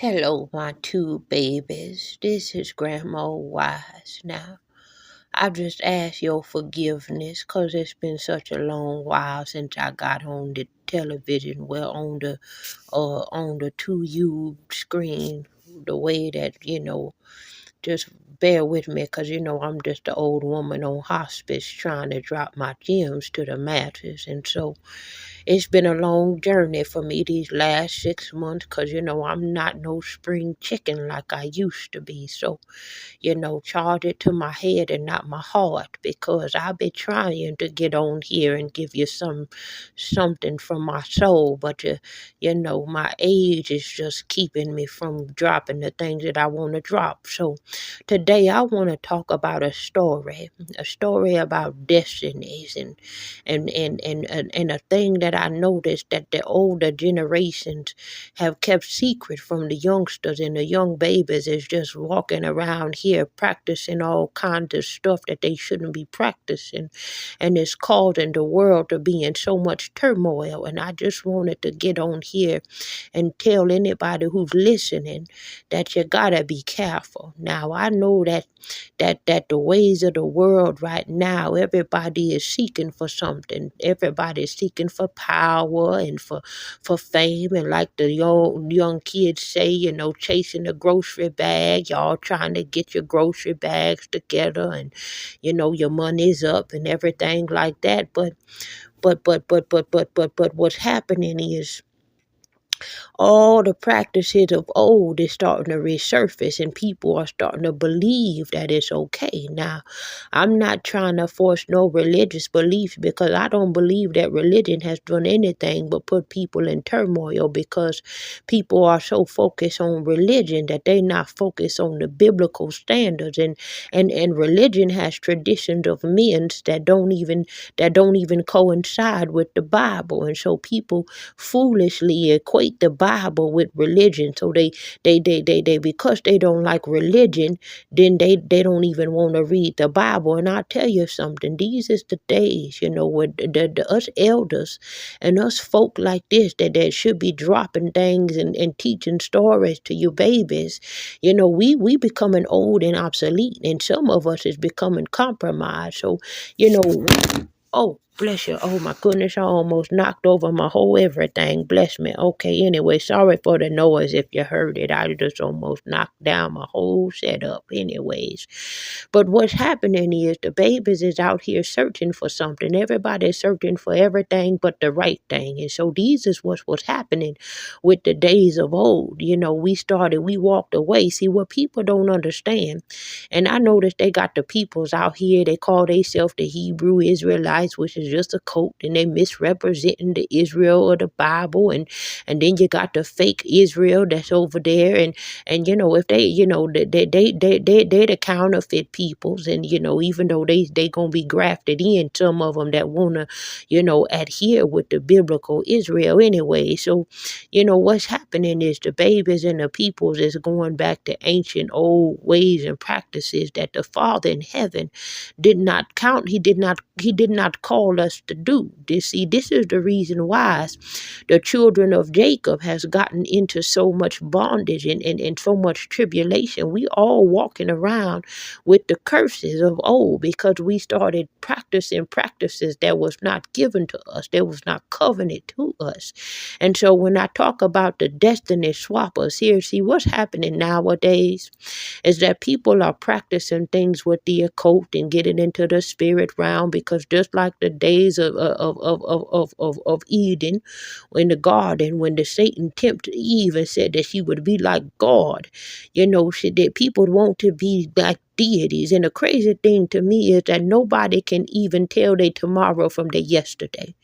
Hello, my two babies. This is Grandma Wise. Now, I just ask your forgiveness 'cause it's been such a long while since I got on the television, well, on the 2U screen, the way that, just bear with me 'cause, I'm just an old woman on hospice trying to drop my gems to the masses. And so it's been a long journey for me these last 6 months 'cause, I'm not no spring chicken like I used to be. So, charge it to my head and not my heart because I've been trying to get on here and give you something from my soul, but my age is just keeping me from dropping the things that I want to drop. So today I want to talk about a story about destinies and a thing that I noticed that the older generations have kept secret from the youngsters, and the young babies is just walking around here practicing all kinds of stuff that they shouldn't be practicing, and it's causing the world to be in so much turmoil. And I just wanted to get on here and tell anybody who's listening that you gotta be careful. Now I know that the ways of the world right now, everybody is seeking for something. Everybody is seeking for power and for fame, and like the young kids say, chasing the grocery bag. Y'all trying to get your grocery bags together, and your money's up and everything like that. But what's happening is all the practices of old is starting to resurface, and people are starting to believe that it's okay. Now, I'm not trying to force no religious beliefs because I don't believe that religion has done anything but put people in turmoil, because people are so focused on religion that they not focused on the biblical standards, and religion has traditions of men that don't even coincide with the Bible. And so people foolishly equate the Bible with religion. So they because they don't like religion, then they don't even want to read the Bible. And I'll tell you something, these is the days, where us elders and us folk like this that should be dropping things and teaching stories to you babies. We becoming old and obsolete, and some of us is becoming compromised. So, oh, bless you. Oh my goodness, I almost knocked over my whole everything. Bless me. Okay, anyway, sorry for the noise if you heard it. I just almost knocked down my whole setup. Anyways. But what's happening is the babies is out here searching for something. Everybody's searching for everything but the right thing. And so these is what was happening with the days of old. We walked away. See, what people don't understand, and I noticed they got the peoples out here, they call themselves the Hebrew Israelites, which is just a cult, and they misrepresenting the Israel of the Bible. And then you got the fake Israel that's over there. And if they the counterfeit peoples. And even though they gonna be grafted in, some of them that wanna adhere with the biblical Israel anyway. So what's happening is the babies and the peoples is going back to ancient old ways and practices that the Father in heaven did not count. He did not call us to do. This is the reason why the children of Jacob has gotten into so much bondage and so much tribulation. We all walking around with the curses of old because we started practicing practices that was not given to us, that was not covenanted to us. And so when I talk about the destiny swappers here, see what's happening nowadays is that people are practicing things with the occult and getting into the spirit realm, because just like the days of Eden in the garden, when the Satan tempted Eve and said that she would be like God, that people want to be like deities. And the crazy thing to me is that nobody can even tell their tomorrow from their yesterday.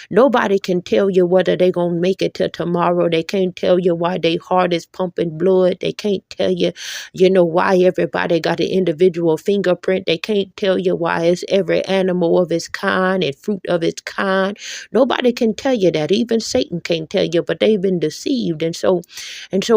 Nobody can tell you whether they're going to make it to tomorrow. They can't tell you why their heart is pumping blood. They can't tell you, why everybody got an individual fingerprint. They can't tell you why it's every animal of its kind and fruit of its kind. Nobody can tell you that. Even Satan can't tell you, but they've been deceived. And so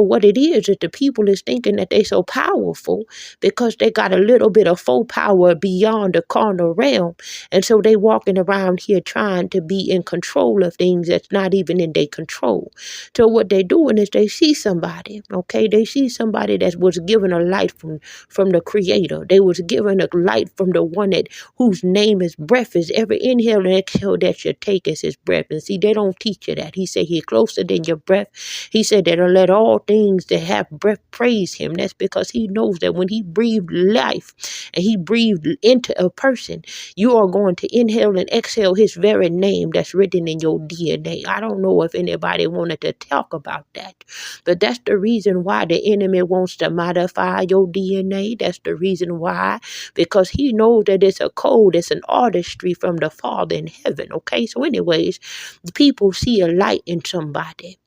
what it is that the people is thinking that they're so powerful because they got got a little bit of full power beyond the carnal realm. And so they walking around here trying to be in control of things that's not even in their control. So what they're doing is they see somebody, okay? They see somebody that was given a light from the Creator. They was given a light from the one that whose name is breath. Is every inhale and exhale that you take is his breath. And see, they don't teach you that. He said he's closer than your breath. He said that'll let all things that have breath praise him. That's because he knows that when he breathed life and he breathed into a person, you are going to inhale and exhale his very name that's written in your DNA. I don't know if anybody wanted to talk about that, but that's the reason why the enemy wants to modify your DNA. That's the reason why, because he knows that it's a code, it's an artistry from the Father in heaven. Okay, so anyways, the people see a light in somebody.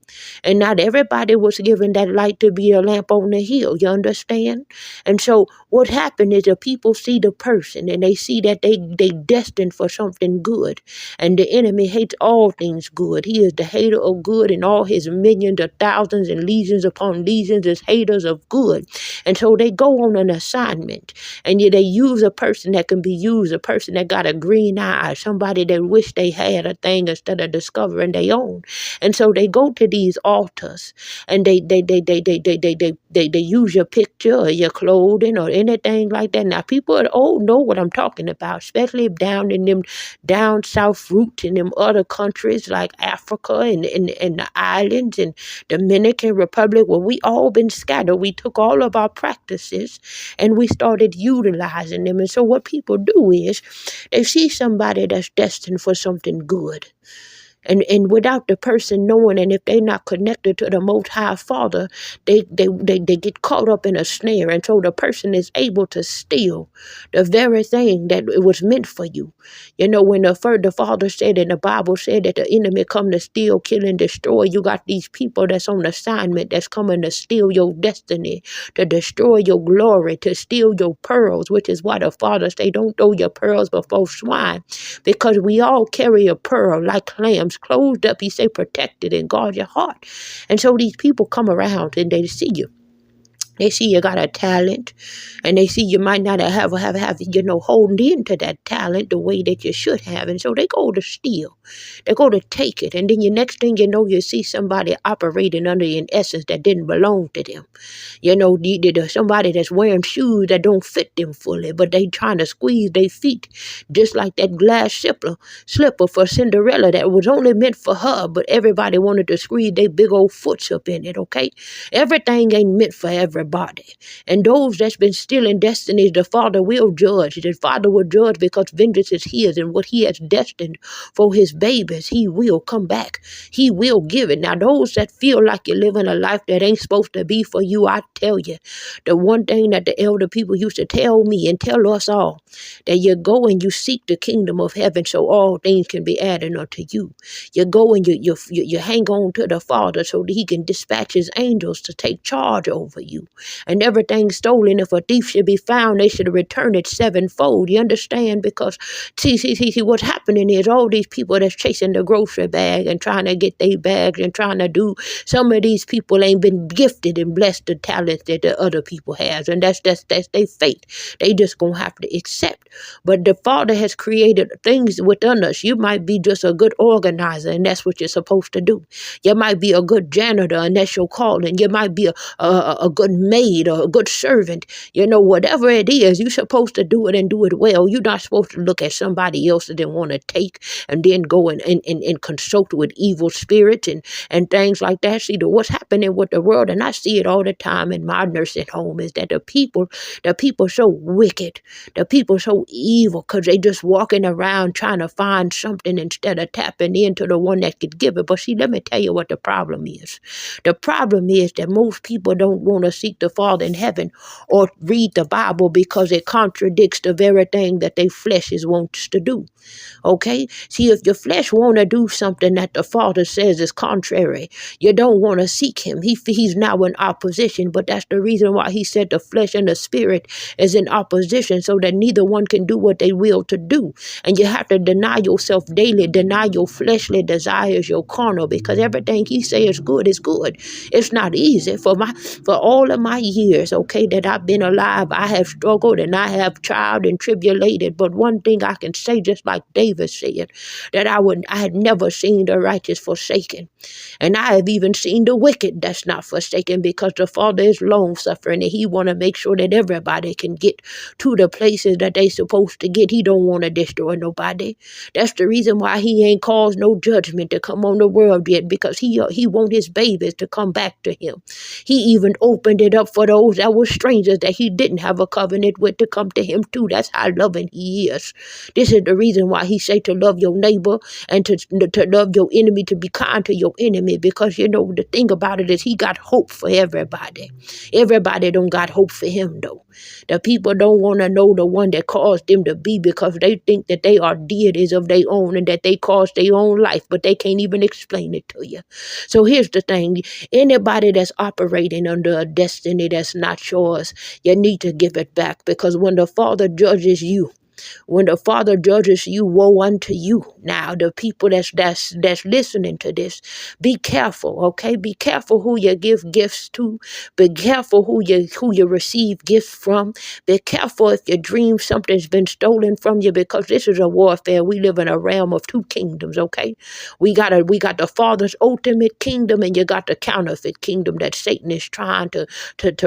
And not everybody was given that light to be a lamp on the hill. You understand? And so what happened is the people see the person and they see that they destined for something good. And the enemy hates all things good. He is the hater of good, and all his millions of thousands and legions upon legions is haters of good. And so they go on an assignment, and they use a person that can be used, a person that got a green eye, somebody that wish they had a thing instead of discovering their own. And so they go to these altars and they use your picture or your clothing or anything like that. Now people at old know what I'm talking about, especially down in them down south roots in them other countries like Africa and the islands and Dominican Republic, where we all been scattered. We took all of our practices and we started utilizing them. And so what people do is they see somebody that's destined for something good. And without the person knowing, and if they're not connected to the Most High Father, they get caught up in a snare. And so the person is able to steal the very thing that it was meant for you. You know, when the Father said, and the Bible said that the enemy come to steal, kill, and destroy, you got these people that's on assignment that's coming to steal your destiny, to destroy your glory, to steal your pearls, which is why the Father say, don't throw your pearls before swine, because we all carry a pearl like lambs closed up. He say protected and guard your heart. And so these people come around and they see you. They see you got a talent, and they see you might not have holding into that talent the way that you should have. And so they go to steal. They go to take it. And then the next thing you know, you see somebody operating under an essence that didn't belong to them. You know, somebody that's wearing shoes that don't fit them fully, but they trying to squeeze their feet, just like that glass slipper for Cinderella that was only meant for her, but everybody wanted to squeeze their big old foots up in it, okay? Everything ain't meant for everybody. And those that's been stealing destinies, the Father will judge. The Father will judge because vengeance is his, and what he has destined for his babies, he will come back. He will give it. Now, those that feel like you're living a life that ain't supposed to be for you, I tell you, the one thing that the elder people used to tell me and tell us all, that you go and you seek the kingdom of heaven so all things can be added unto you. You go and you hang on to the Father so that he can dispatch his angels to take charge over you. And everything stolen, if a thief should be found, they should return it sevenfold. You understand? Because see, what's happening is all these people that's chasing the grocery bag and trying to get their bags and trying to do, some of these people ain't been gifted and blessed the talents that the other people has, and that's their fate. They just gonna have to accept. But the Father has created things within us. You might be just a good organizer, and that's what you're supposed to do. You might be a good janitor, and that's your calling. You might be a good maid or a good servant. You know, whatever it is, you're supposed to do it and do it well. You're not supposed to look at somebody else that they want to take and then go and consult with evil spirits and things like that. See, what's happening with the world, and I see it all the time in my nursing home, is that the people so wicked, the people so evil, because they just walking around trying to find something instead of tapping into the one that could give it. But see, let me tell you what the problem is. The problem is that most people don't want to seek the Father in heaven or read the Bible because it contradicts the very thing that their flesh wants to do. Okay? See, if your flesh want to do something that the Father says is contrary, you don't want to seek him. He's now in opposition, but that's the reason why he said the flesh and the spirit is in opposition, so that neither one can do what they will to do. And you have to deny yourself daily, deny your fleshly desires, your carnal, because everything he says is good is good. It's not easy. For all of of my years, okay, that I've been alive, I have struggled and I have tried and tribulated. But one thing I can say, just like David said, that I had never seen the righteous forsaken. And I have even seen the wicked that's not forsaken, because the Father is long suffering and he want to make sure that everybody can get to the places that they supposed to get. He don't want to destroy nobody. That's the reason why he ain't caused no judgment to come on the world yet, because he want his babies to come back to him. He even opened it up for those that were strangers that he didn't have a covenant with to come to him too. That's how loving he is. This is the reason why he say to love your neighbor and to love your enemy, to be kind to your enemy, because the thing about it is he got hope for everybody. Everybody don't got hope for him though. The people don't want to know the one that caused them to be, because they think that they are deities of their own and that they caused their own life, but they can't even explain it to you. So here's the thing. Anybody that's operating under a destiny that's not yours, you need to give it back, because when the Father judges you, woe unto you. Now, the people that's listening to this, be careful, okay? Be careful who you give gifts to. Be careful who you receive gifts from. Be careful if your dream something's been stolen from you, because this is a warfare. We live in a realm of two kingdoms, okay? We got the Father's ultimate kingdom, and you got the counterfeit kingdom that Satan is trying to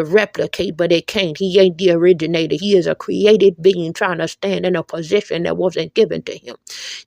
replicate, but it can't. He ain't the originator. He is a created being trying to stand in a position that wasn't given to him.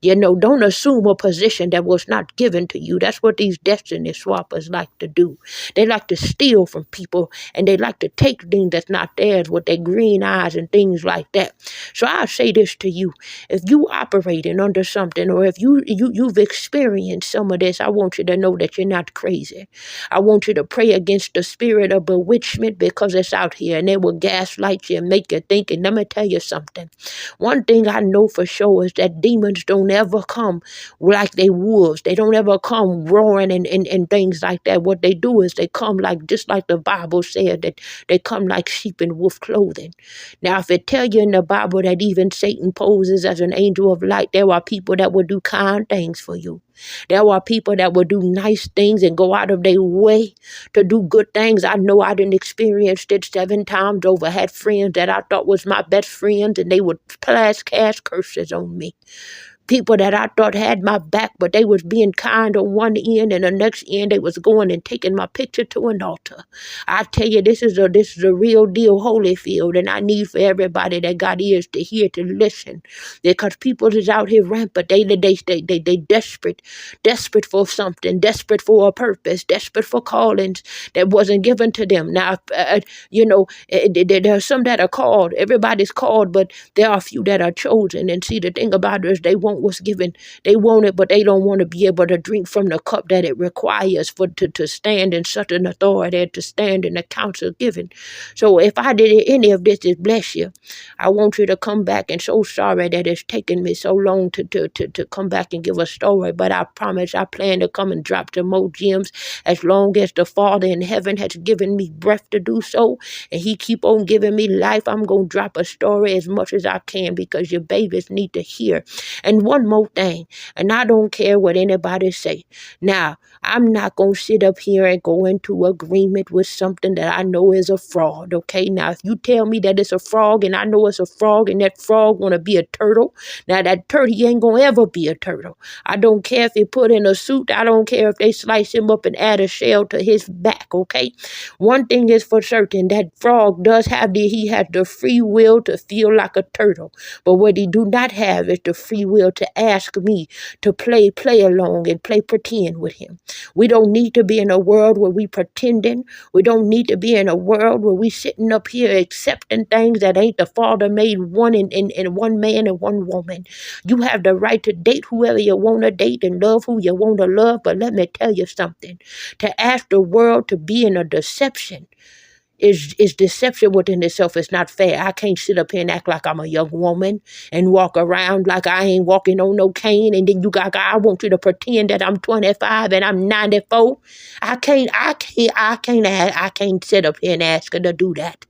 Don't assume a position that was not given to you. That's what these destiny swappers like to do. They like to steal from people, and they like to take things that's not theirs with their green eyes and things like that. So I say this to you: if you operating under something, or if you've experienced some of this, I want you to know that you're not crazy. I want you to pray against the spirit of bewitchment, because it's out here and they will gaslight you and make you think. And let me tell you something. One thing I know for sure is that demons don't ever come like they wolves. They don't ever come roaring and things like that. What they do is they come just like the Bible said, that they come like sheep in wolf clothing. Now, if it tell you in the Bible that even Satan poses as an angel of light, there are people that will do kind things for you. There are people that will do nice things and go out of their way to do good things. I know I didn't experience it 7 times over. I had friends that I thought was my best friends, and they would cast curses on me. People that I thought had my back, but they was being kind on one end, and the next end they was going and taking my picture to an altar. I tell you, this is a real deal Holyfield, and I need for everybody that got ears to hear, to listen, because people is out here rampant. They desperate for something, desperate for a purpose, desperate for callings that wasn't given to them. Now, there are some that are called. Everybody's called, but there are a few that are chosen. And see, the thing about it is they want what's given. They want it, but they don't want to be able to drink from the cup that it requires to stand in such an authority, to stand in the counsel given. So if I did any of this to bless you, I want you to come back. And so sorry that it's taken me so long to come back and give a story, but I promise I plan to come and drop some more gems as long as the Father in heaven has given me breath to do so, and he keep on giving me life. I'm going to drop a story as much as I can, because your babies need to hear. And one more thing, and I don't care what anybody say. Now, I'm not going to sit up here and go into agreement with something that I know is a fraud, okay? Now, if you tell me that it's a frog, and I know it's a frog, and that frog want to be a turtle, now that turtle, he ain't going to ever be a turtle. I don't care if he put in a suit. I don't care if they slice him up and add a shell to his back, okay? One thing is for certain, that frog does have he has the free will to feel like a turtle. But what he do not have is the free will to ask me to play along and play pretend with him. We don't need to be in a world where we pretending. We don't need to be in a world where we sitting up here accepting things that ain't the Father made one in one man and one woman. You have the right to date whoever you want to date and love who you want to love, but let me tell you something. To ask the world to be in a deception is deception within itself. Is not fair. I can't sit up here and act like I'm a young woman and walk around like I ain't walking on no cane, and then I want you to pretend that I'm 25 and I'm 94. I can't sit up here and ask her to do that.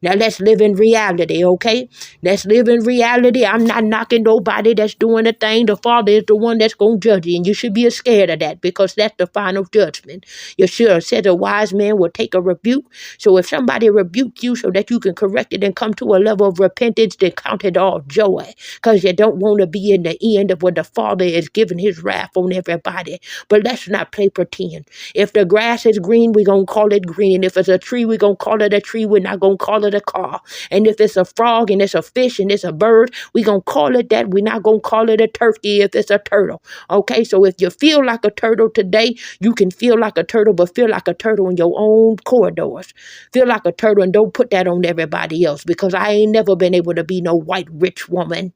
Now let's live in reality, okay? Let's live in reality. I'm not knocking nobody that's doing a thing. The Father is the one that's going to judge you, and you should be scared of that because that's the final judgment. Yeshua said a wise man will take a rebuke. So if somebody rebuke you so that you can correct it and come to a level of repentance, then count it all joy because you don't want to be in the end of what the Father is giving his wrath on everybody. But let's not play pretend. If the grass is green, we're going to call it green. If it's a tree, we're going to call it a tree. We're not going to call it a car. And if it's a frog and it's a fish and it's a bird, we're going to call it that. We're not going to call it a turkey if it's a turtle. Okay, so if you feel like a turtle today, you can feel like a turtle, but feel like a turtle in your own corridors. Feel like a turtle and don't put that on everybody else because I ain't never been able to be no white rich woman.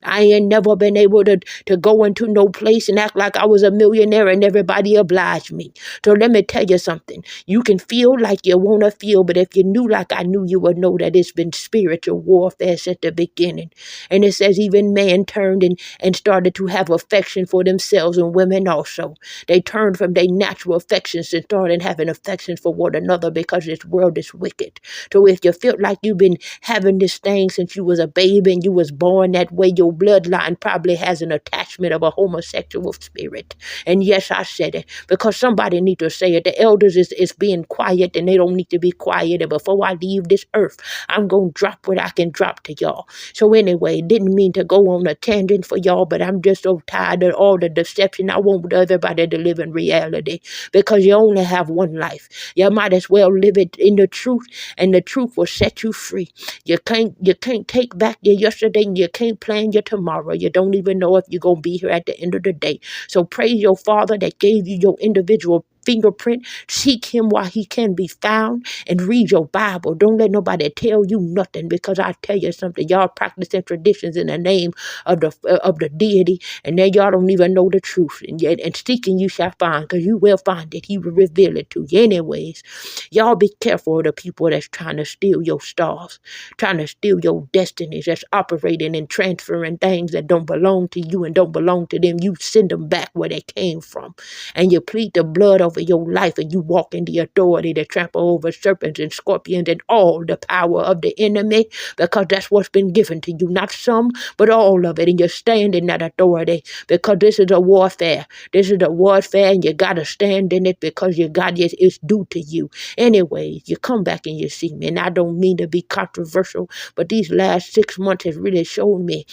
I ain't never been able to go into no place and act like I was a millionaire and everybody obliged me. So let me tell you something. You can feel like you want to feel, but if you knew like I knew, you would know that it's been spiritual warfare since the beginning. And it says even man turned and started to have affection for themselves, and women also. They turned from their natural affections and started having affection for one another because this world is wicked. So if you feel like you've been having this thing since you was a baby and you was born that way, your bloodline probably has an attachment of a homosexual spirit. And yes, I said it because somebody need to say it. The elders is being quiet and they don't need to be quiet. And before I leave this earth, I'm going to drop what I can drop to y'all. So anyway, didn't mean to go on a tangent for y'all, but I'm just so tired of all the deception. I want everybody to live in reality because you only have one life. You might as well live it in the truth, and the truth will set you free. You can't take back your yesterday, and you can't plan your tomorrow. You don't even know if you're going to be here at the end of the day. So praise your Father that gave you your individual fingerprint. Seek him while he can be found and read your Bible. Don't let nobody tell you nothing because I tell you something. Y'all practicing traditions in the name of the deity, and then y'all don't even know the truth. And seeking you shall find, because you will find it. He will reveal it to you. Anyways, y'all be careful of the people that's trying to steal your stars, trying to steal your destinies, that's operating and transferring things that don't belong to you and don't belong to them. You send them back where they came from, and you plead the blood over your life, and you walk in the authority to trample over serpents and scorpions and all the power of the enemy, because that's what's been given to you. Not some, but all of it. And you stand in that authority because this is a warfare. This is a warfare, and you got to stand in it because you got it. It's due to you. Anyway, you come back and you see me, and I don't mean to be controversial, but these last 6 months has really shown me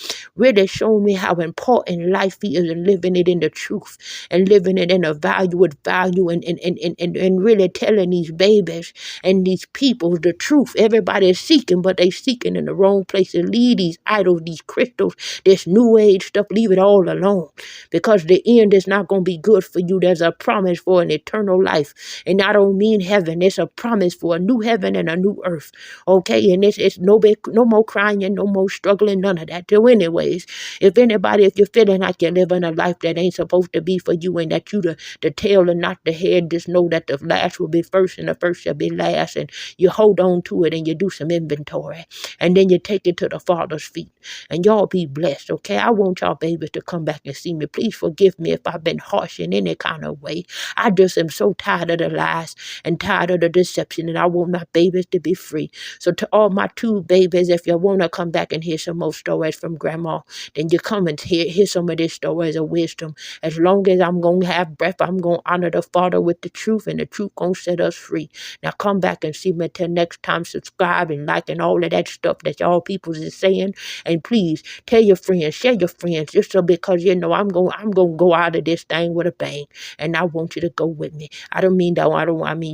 how important life is, and living it in the truth and living it in a value with value, and really telling these babies and these people the truth. Everybody is seeking, but they seeking in the wrong place. And leave these idols, these crystals, this new age stuff, leave it all alone because the end is not going to be good for you. There's a promise for an eternal life, and I don't mean heaven. It's a promise for a new heaven and a new earth. Okay, and it's no more crying, no more struggling, none of that. So anyways, if you're feeling like you're living a life that ain't supposed to be for you, and that you the tail and not the head, just know that the last will be first and the first shall be last, and you hold on to it and you do some inventory, and then you take it to the Father's feet, and y'all be blessed. Okay, I want y'all babies to come back and see me. Please forgive me if I've been harsh in any kind of way. I just am so tired of the lies and tired of the deception, and I want my babies to be free. So to all my two babies, if you want to come back and hear some more stories from Grandma, then you come and hear some of these stories of wisdom. As long as I'm going to have breath, I'm going to honor the Father with the truth, and the truth going to set us free. Now come back and see me till next time. Subscribe and like and all of that stuff that y'all people is saying. And please tell your friends, share your friends, just so because I'm going to go out of this thing with a bang, and I want you to go with me. I mean,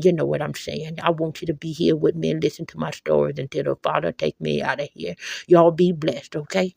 you know what I'm saying. I want you to be here with me and listen to my stories until the Father take me out of here. Y'all be blessed, okay?